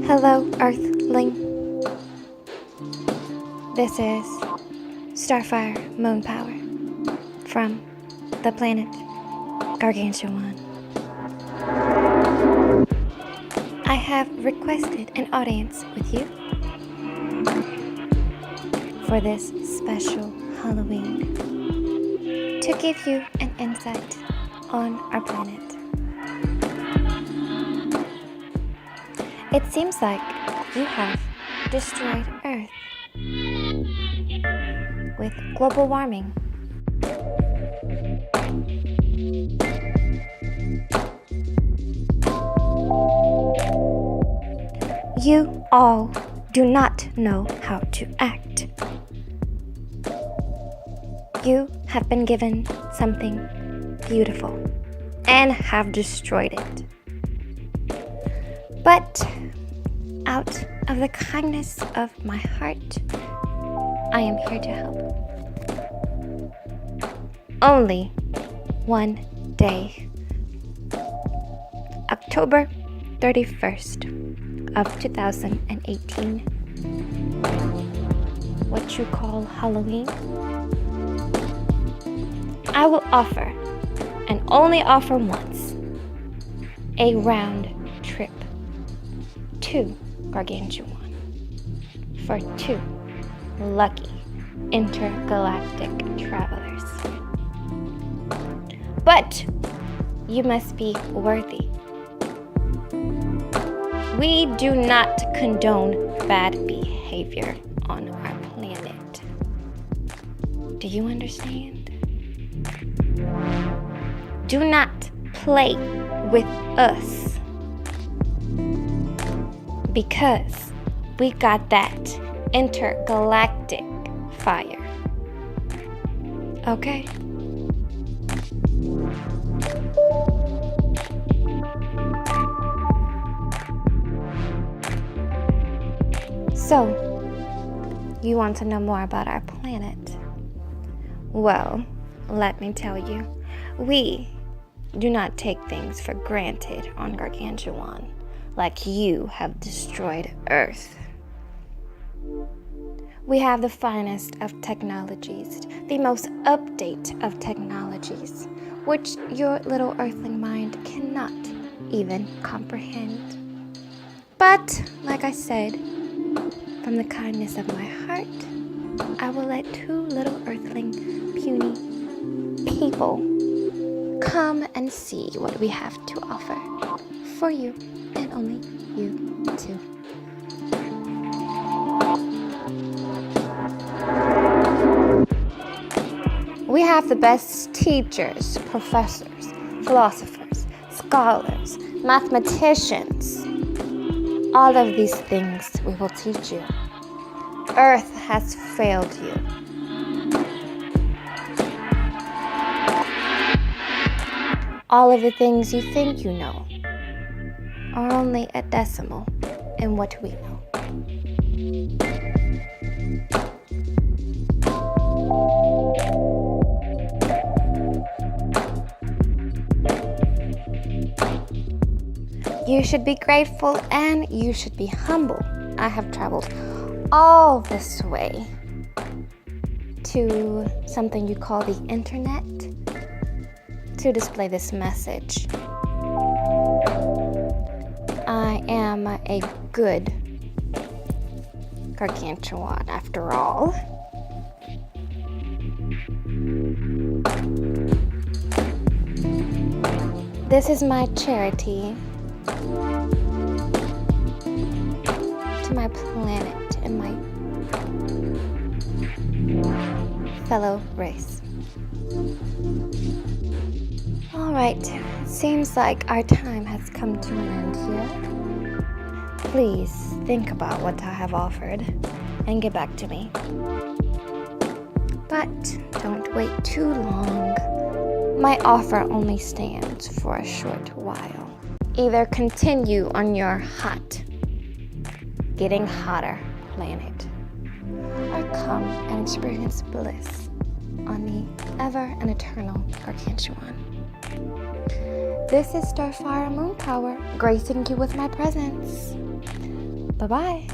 Hello, Earthling. This is Starfire Moon Power from the planet Gargantuan. I have requested an audience with you for this special Halloween to give you an insight on our planet. It seems like you have destroyed Earth with global warming. You all do not know how to act. You have been given something beautiful and have destroyed it. But out of the kindness of my heart, I am here to help. Only one day, October 31st of 2018, what you call Halloween, I will offer, and only offer once, a round trip to Gargantuan for 2 lucky intergalactic travelers. But you must be worthy. We do not condone bad behavior on our planet. Do you understand? Do not play with us, because we got that intergalactic fire. Okay? So, you want to know more about our planet? Well, let me tell you, we do not take things for granted on Gargantuan like you have destroyed Earth. We have the finest of technologies, the most update of technologies, which your little earthling mind cannot even comprehend. But, like I said, from the kindness of my heart, I will let 2 little earthling puny people come and see what we have to offer for you, and only you too. We have the best teachers, professors, philosophers, scholars, mathematicians. All of these things we will teach you. Earth has failed you. All of the things you think you know are only a decimal in what we know. You should be grateful and you should be humble. I have traveled all this way to something you call the internet to display this message. I am a good Gargantuan after all. This is my charity to my planet and my fellow race. Alright, seems like our time has come to an end here. Please think about what I have offered and get back to me. But don't wait too long. My offer only stands for a short while. Either continue on your hot, getting hotter planet, or come and experience bliss on the ever and eternal Gargantuan. This is Starfire Moon Power, gracing you with my presence. Bye-bye.